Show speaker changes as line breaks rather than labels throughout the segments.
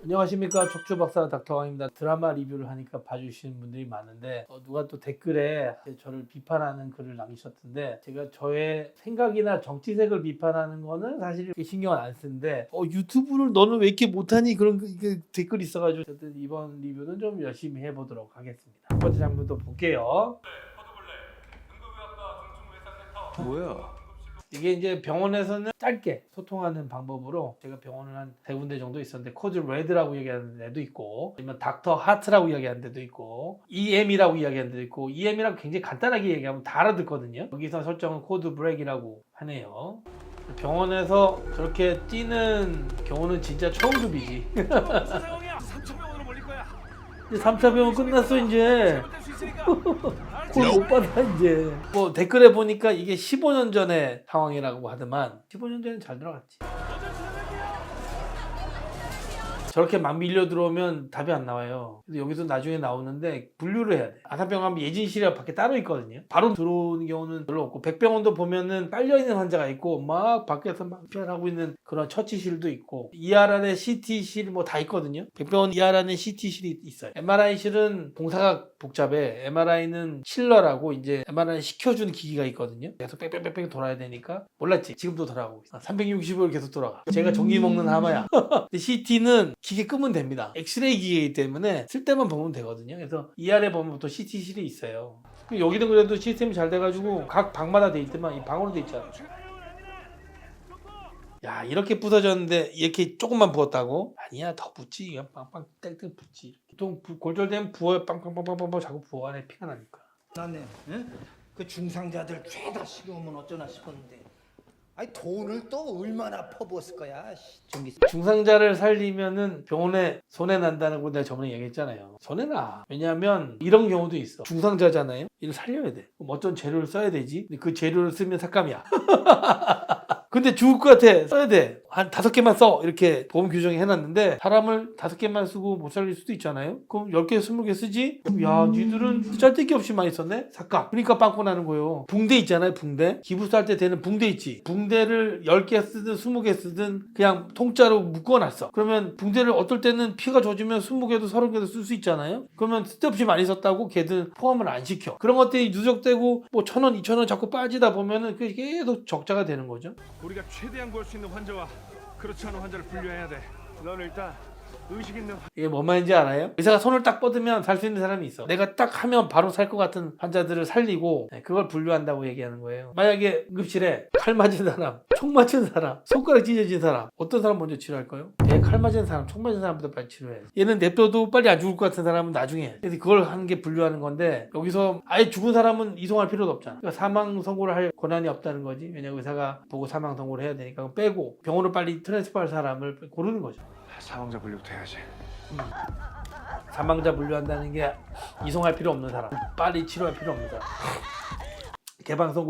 안녕하십니까, 척추박사 닥터왕입니다. 드라마 리뷰를 하니까 봐주시는 분들이 많은데 누가 또 댓글에 저를 비판하는 글을 남기셨던데, 제가 저의 생각이나 정치색을 비판하는 거는 사실 그렇게 신경 안 쓰는데 유튜브를 너는 왜 이렇게 못하니, 그런 댓글이 있어가지고 어쨌든 이번 리뷰는 좀 열심히 해보도록 하겠습니다. 첫 번째 장면도 볼게요.
뭐야?
이게 이제 병원에서는 짧게 소통하는 방법으로, 제가 병원을 한 3군데 정도 있었는데 코드 레드라고 얘기하는 데도 있고, 아니면 닥터 하트라고 이야기하는 데도 있고, EM이라고 이야기하는 데도 있고, EM이라고 굉장히 간단하게 얘기하면 다 알아듣거든요. 여기서 설정은 코드 브렉이라고 하네요. 병원에서 저렇게 뛰는 경우는 진짜 초응급이지.
3,000명으로 몰릴 거야.
이제 3차 병원 끝났어 이제. 못 받아 이제. 뭐 댓글에 보니까 이게 15년 전의 상황이라고 하더만, 15년 전엔 잘 들어갔지. 저렇게 막 밀려 들어오면 답이 안 나와요. 그래서 여기서 나중에 나오는데 분류를 해야 돼. 아산병원 예진실이 밖에 따로 있거든요. 바로 들어오는 경우는 별로 없고, 백병원도 보면은 깔려있는 환자가 있고 막 밖에서 막 피하고 있는 그런 처치실도 있고, ER 안에 CT실 뭐 다 있거든요. 백병원 ER 안에 CT실이 있어요. MRI실은 봉사가 복잡해. MRI는 칠러라고 이제 MRI 시켜주는 기기가 있거든요. 계속 빽빽빽빽 돌아야 되니까. 몰랐지? 지금도 돌아가고 있어. 360을 계속 돌아가. 제가 전기 먹는 하마야. 근데 CT는 기계 끄면 됩니다. 엑스레이 기계이기 때문에 쓸 때만 보면 되거든요. 그래서 ER에 보면 또 CT실이 있어요. 여기는 그래도 시스템이 잘 돼가지고 각 방마다 돼 있지만 이 방으로 돼 있잖아. 야, 이렇게 부서졌는데 이렇게 조금만 부었다고? 아니야, 더 붓지. 그냥 빵빵 땡땡 붓지. 보통 골절되면 부어요. 빵빵빵빵빵 자꾸 부어. 안에 피가 나니까.
나네. 응? 그 중상자들 죄다 시켜오면 어쩌나 싶었는데, 아니 돈을 또 얼마나 퍼부었을 거야. 전기.
중상자를 살리면은 병원에 손해 난다는 거 내가 저번에 얘기했잖아요. 손해 나. 왜냐하면 이런 경우도 있어. 중상자잖아요. 이를 살려야 돼. 그럼 어떤 재료를 써야 되지? 근데 그 재료를 쓰면 삭감이야. 근데 죽을 것 같아. 써야 돼. 한 5개만 써. 이렇게 보험 규정이 해놨는데, 사람을 5개만 쓰고 못 살릴 수도 있잖아요. 그럼 10개, 20개 쓰지? 야, 니들은 짤데기 없이 많이 썼네? 삭감. 그러니까 빵꾸 나는 거예요. 붕대 있잖아요, 붕대. 기부할 때 되는 붕대 있지. 붕대를 10개 쓰든 20개 쓰든 그냥 통짜로 묶어놨어. 그러면 붕대를 어떨 때는 피가 젖으면 20개도 30개도 쓸 수 있잖아요. 그러면 쓸데없이 많이 썼다고 걔들 포함을 안 시켜. 그런 것들이 누적되고 뭐 1,000원, 2,000원 자꾸 빠지다 보면은 그게 계속 적자가 되는 거죠.
우리가 최대한 구할 수 있는 환자와 그렇지 않은 환자를 분류해야 돼. 넌 일단 의식 있는
이게 뭔 말인지 알아요? 의사가 손을 딱 뻗으면 살 수 있는 사람이 있어. 내가 딱 하면 바로 살 것 같은 환자들을 살리고, 그걸 분류한다고 얘기하는 거예요. 만약에 응급실에 칼 맞은 사람, 총 맞은 사람, 손가락 찢어진 사람, 어떤 사람 먼저 치료할까요? 배에 칼 맞은 사람, 총 맞은 사람부터 빨리 치료해. 얘는 냅둬도 빨리 안 죽을 것 같은 사람은 나중에 해. 그래서 그걸 하는 게 분류하는 건데, 여기서 아예 죽은 사람은 이송할 필요도 없잖아. 그러니까 사망 선고를 할 권한이 없다는 거지. 왜냐면 의사가 보고 사망 선고를 해야 되니까 빼고 병원으로 빨리 트랜스퍼할 사람을 고르는 거죠.
사망자 분류부터 해야지.
사망자 분류한다는 게 이송할 필요 없는 사람, 빨리 치료할 필요 없는 사람. 개방성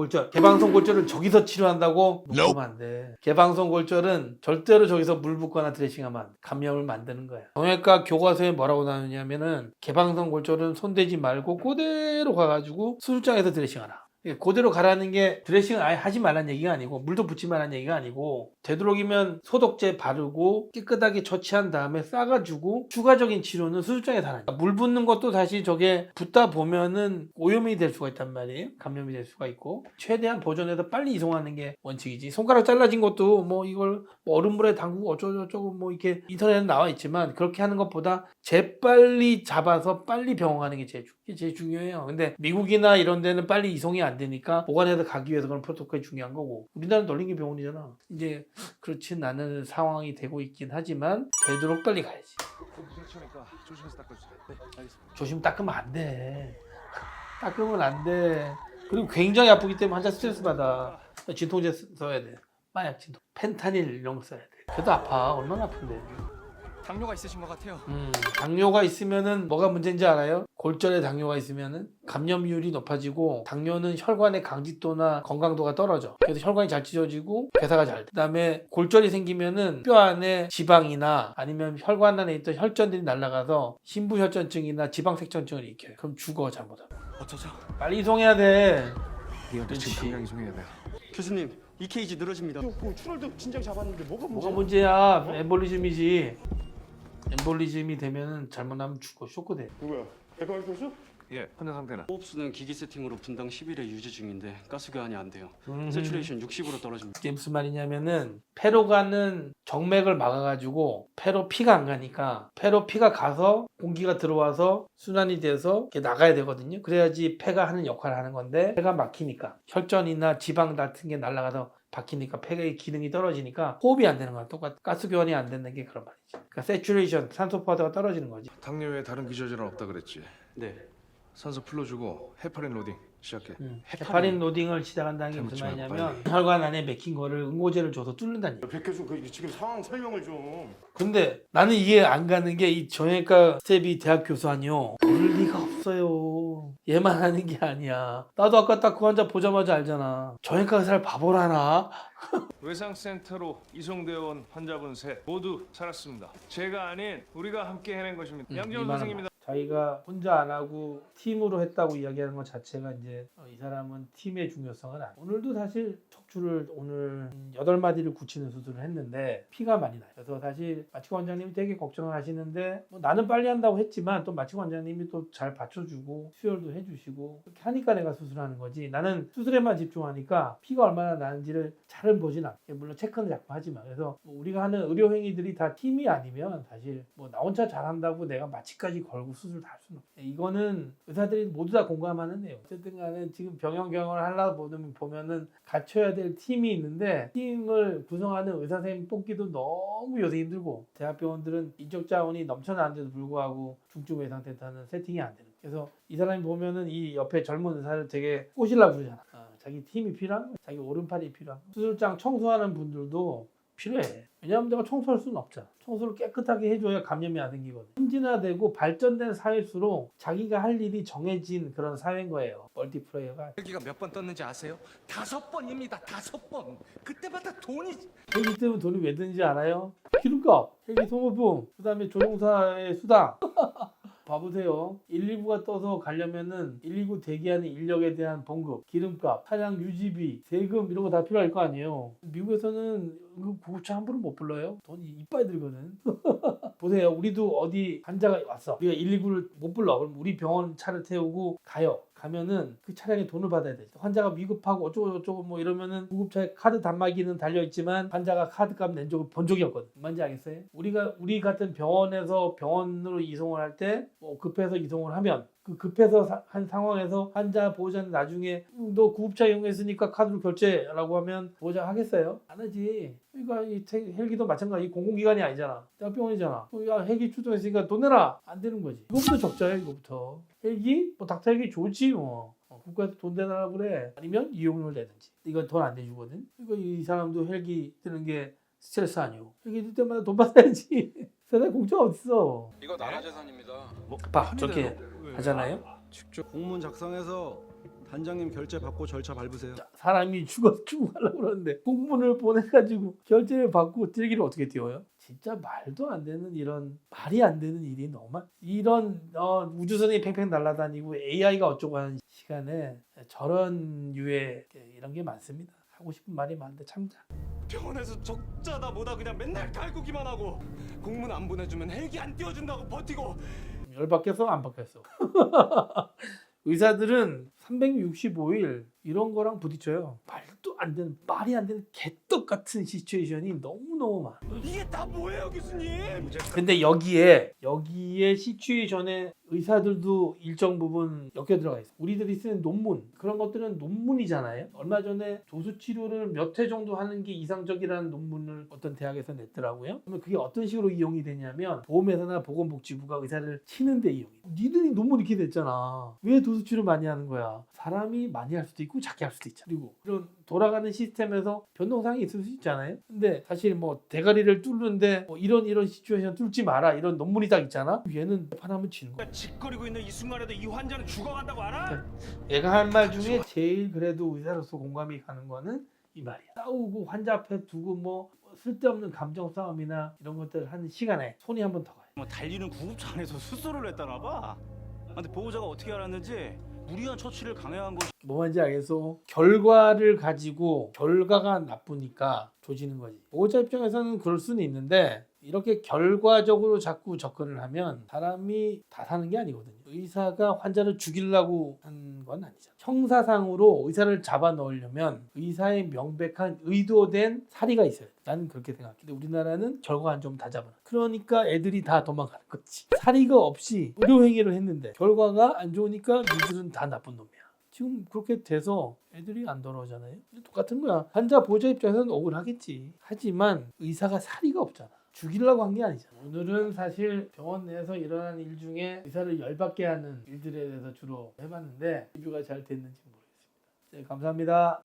골절을 저기서 치료한다고? 그러면 안 돼. 개방성 골절은 절대로 저기서 물 붓거나 드레싱하면 안 돼. 감염을 만드는 거야. 정형외과 교과서에 뭐라고 나오냐면은, 개방성 골절은 손대지 말고 그대로 가가지고 수술장에서 드레싱하라. 그대로 가라는 게 드레싱을 아예 하지 말라는 얘기가 아니고, 물도 붓지 말라는 얘기가 아니고, 되도록이면 소독제 바르고 깨끗하게 처치한 다음에 싸가지고 추가적인 치료는 수술장에서 하는 거야. 물 붓는 것도 사실 저게 붓다 보면은 오염이 될 수가 있단 말이에요. 감염이 될 수가 있고, 최대한 보존해서 빨리 이송하는 게 원칙이지. 손가락 잘라진 것도 뭐 이걸 뭐 얼음물에 담그고 어쩌고저쩌고 뭐 이렇게 인터넷에 나와 있지만, 그렇게 하는 것보다 재빨리 잡아서 빨리 병원 가는 게 제일 중요해요. 근데 미국이나 이런 데는 빨리 이송이 안 되니까 보관해서 가기 위해서 그런 프로토콜이 중요한 거고, 우리나라는 널린 게 병원이잖아. 이제 그렇진 않은 상황이 되고 있긴 하지만 되도록 빨리 가야지.
부딪히니까 조심해서 닦아주세요. 네, 알겠습니다.
조심 닦으면 안 돼. 닦으면 안 돼. 그리고 굉장히 아프기 때문에 환자 스트레스 받아. 진통제 써야 돼. 마약 진통. 펜타닐 이런 거 써야 돼. 그래도 아파. 얼마나 아픈데.
당뇨가 있으신 것 같아요.
당뇨가 있으면은 뭐가 문제인지 알아요? 골절에 당뇨가 있으면은 감염률이 높아지고, 당뇨는 혈관의 강직도나 건강도가 떨어져. 그래서 혈관이 잘 찢어지고 괴사가 잘 돼. 그다음에 골절이 생기면은 뼈 안에 지방이나 아니면 혈관 안에 있던 혈전들이 날아가서 심부혈전증이나 지방색전증을 일으켜요. 그럼 죽어, 잘못하면.
어쩌죠?
빨리 이송해야 돼.
이한테
그렇지.
지금 당장 이송해야 돼.
교수님, EKG 늘어집니다.
출혈도 진작 잡았는데 뭐가
뭐가 문제야? 엠볼리즘이지. 엠볼리즘이 되면은 잘못하면 죽어 쇼크 돼.
누구야? 백과일 교수? 예, 환자 상태는?
호흡수는 기기 세팅으로 분당 10일에 유지 중인데 가스 교환이 안 돼요. 세츄레이션 60으로 떨어집니다.
이게 무슨 말이냐면은 폐로 가는 정맥을 막아가지고 폐로 피가 안 가니까 폐로 피가 가서 공기가 들어와서 순환이 돼서 이렇게 나가야 되거든요. 그래야지 폐가 하는 역할을 하는 건데 폐가 막히니까 혈전이나 지방 같은 게 날아가서 박히니까 폐의 기능이 떨어지니까 호흡이 안 되는 거야. 똑같아. 가스 교환이 안 되는 게 그런 말이지. 그러니까 세츄레이션 산소 포화도가 떨어지는 거지.
당뇨 외에 다른 기저질환 없다 그랬지.
네.
산소 풀러주고 헤파린 로딩 시작해.
헤파린 로딩을 시작한다는 게 무슨
잘못
말이냐면 혈관 안에 맥힌 거를 응고제를 줘서 뚫는다는 얘기.
백 교수 그 지금 상황 설명을 좀.
근데 나는 이해 안 가는 게 이 정형외과 스텝이 대학 교수 아니요. 그럴 리가 없어요. 얘만 하는 게 아니야. 나도 아까 딱 그 환자 보자마자 알잖아. 정형외과 의사를 바보라나?
외상센터로 이송되어 온 환자분 셋 모두 살았습니다. 제가 아닌 우리가 함께 해낸 것입니다. 양지원 선생입니다.
자기가 혼자 안 하고 팀으로 했다고 이야기하는 것 자체가 이제 이 사람은 팀의 중요성을 안. 오늘도 사실 척추를 오늘 8마디를 굳히는 수술을 했는데 피가 많이 나요. 그래서 사실 마취과 원장님이 되게 걱정을 하시는데 뭐 나는 빨리 한다고 했지만 또 마취과 원장님이 또 잘 받쳐주고 수혈도 해주시고 그렇게 하니까 내가 수술하는 거지. 나는 수술에만 집중하니까 피가 얼마나 나는지를 잘은 보진 않아. 물론 체크는 자꾸 하지만. 그래서 뭐 우리가 하는 의료 행위들이 다 팀이 아니면 사실 뭐 나 혼자 잘한다고 내가 마취까지 걸고 수술 다 할 수는 없어. 이거는 의사들이 모두 다 공감하는 내용. 어쨌든 간에 지금 병원 경영을 하려고 보면은 갖춰야 될 팀이 있는데 팀을 구성하는 의사 선생님 뽑기도 너무 요새 힘들고 대학병원들은 인적 자원이 넘쳐나는데도 불구하고 중증 외상센터는 세팅이 안 되는 거예요. 그래서 이 사람이 보면은 이 옆에 젊은 의사를 되게 꼬시려고 그러잖아. 자기 팀이 필요한 거야. 자기 오른팔이 필요한 거야. 수술장 청소하는 분들도 필요해. 왜냐하면 내가 청소할 수는 없잖아. 청소를 깨끗하게 해줘야 감염이 안 생기거든. 선진화되고 발전된 사회일수록 자기가 할 일이 정해진 그런 사회인 거예요. 멀티플레이어가.
헬기가 몇 번 떴는지 아세요? 5번입니다. 5번. 그때마다 돈이
헬기 때문에 돈이 왜 드는지 알아요? 기름값, 헬기 소모품, 그 다음에 조종사의 수당. 봐보세요. 119가 떠서 가려면은 119 대기하는 인력에 대한 봉급, 기름값, 차량 유지비, 세금 이런 거 다 필요할 거 아니에요. 미국에서는 구급차 함부로 못 불러요. 돈이 이빨 들거든. 보세요. 우리도 어디 환자가 왔어. 우리가 119를 못 불러. 그럼 우리 병원 차를 태우고 가요. 가면은 그 차량에 돈을 받아야 돼. 환자가 위급하고 어쩌고 뭐 이러면은 구급차에 카드 단말기는 달려 있지만 환자가 카드값 낸 적을 본 적이 없거든. 뭔지 알겠어요? 우리 같은 병원에서 병원으로 이송을 할 때 뭐 급해서 이송을 하면 그 급해서 한 상황에서 환자 보호자는 나중에 너 구급차 이용했으니까 카드로 결제라고 하면 보호자 하겠어요? 안 하지. 그러니까 이 헬기도 마찬가지. 공공기관이 아니잖아. 대학병원이잖아. 야 헬기 출동했으니까 돈 내라. 안 되는 거지. 이거부터 적자야 이거부터. 헬기? 뭐 닥터 헬기 좋지 뭐. 국가에서 돈 내놔라 그래. 아니면 이용료를 내든지. 이건 돈 안 내주거든. 이거 이 사람도 헬기 뜨는 게 스트레스 아니오. 헬기 뜰 때마다 돈 받아야지. 세상에 공짜가 어딨어.
이거 나라 재산입니다.
봐 저렇게 하잖아요.
직접 공문 작성해서 단장님 결제 받고 절차 밟으세요.
사람이 죽고 가려고 그러는데 공문을 보내가지고 결제를 받고 뛸기를 어떻게 띄워요? 진짜 말도 안 되는 이런 말이 안 되는 일이 너무 많. 이런 우주선이 팽팽 날아다니고 AI가 어쩌고 하는 시간에 저런 유의 이런 게 많습니다. 하고 싶은 말이 많은데 참자.
병원에서 적자다 뭐다 그냥 맨날 갈구기만 하고 공문 안 보내주면 헬기 안 띄워준다고 버티고
열받겠어 안 받겠어. 의사들은 365일 이런 거랑 부딪혀요. 말도 안 되는 말이 안 되는 개떡 같은 시츄에이션이 너무너무 많아.
이게 다 뭐예요 교수님?
근데 여기에 시츄에이션에 의사들도 일정 부분 엮여 들어가 있어. 우리들이 쓰는 논문 그런 것들은 논문이잖아요. 얼마 전에 조수 치료를 몇 회 정도 하는 게 이상적이라는 논문을 어떤 대학에서 냈더라고요. 그러면 그게 어떤 식으로 이용이 되냐면 보험회사나 보건복지부가 의사를 치는데 이용이. 니들이 논문 이렇게 됐잖아. 왜 조수 치료 많이 하는 거야? 사람이 많이 할 수도 있고 작게 할 수도 있잖아. 그리고 이런 돌아가는 시스템에서 변동사항이 있을 수 있잖아요. 근데 사실 뭐 대가리를 뚫는데 뭐 이런 시츄에이션 뚫지 마라 이런 논문이 딱 있잖아. 얘는 판하면 지는 거야.
짓거리고 있는 이 순간에도 이 환자는 죽어간다고 알아?
얘가 한 말 중에 제일 그래도 의사로서 공감이 가는 거는 이 말이야. 싸우고 환자 앞에 두고 뭐 쓸데없는 감정 싸움이나 이런 것들 하는 시간에 손이 한 번 더 가요.
뭐 달리는 구급차 안에서 수술을 했다나 봐. 근데 보호자가 어떻게 알았는지 무리한 처치를 강요한 거.
뭐 말인지 알겠어? 결과를 가지고 결과가 나쁘니까 조지는 거지. 보호자 입장에서는 그럴 수는 있는데 이렇게 결과적으로 자꾸 접근을 하면 사람이 다 사는 게 아니거든요. 의사가 환자를 죽이려고 한 건 아니죠. 형사상으로 의사를 잡아 넣으려면 의사의 명백한 의도된 사리가 있어요. 나는 그렇게 생각해. 근데 우리나라는 결과 안 좋으면 다 잡아. 그러니까 애들이 다 도망가는 거지. 사리가 없이 의료행위를 했는데 결과가 안 좋으니까 니들은 다 나쁜 놈이야. 지금 그렇게 돼서 애들이 안 돌아오잖아요. 똑같은 거야. 환자 보호자 입장에서는 억울하겠지. 하지만 의사가 사리가 없잖아. 죽이려고 한 게 아니잖아. 오늘은 사실 병원 내에서 일어나는 일 중에 의사를 열받게 하는 일들에 대해서 주로 해봤는데 리뷰가 잘 됐는지 모르겠습니다. 네, 감사합니다.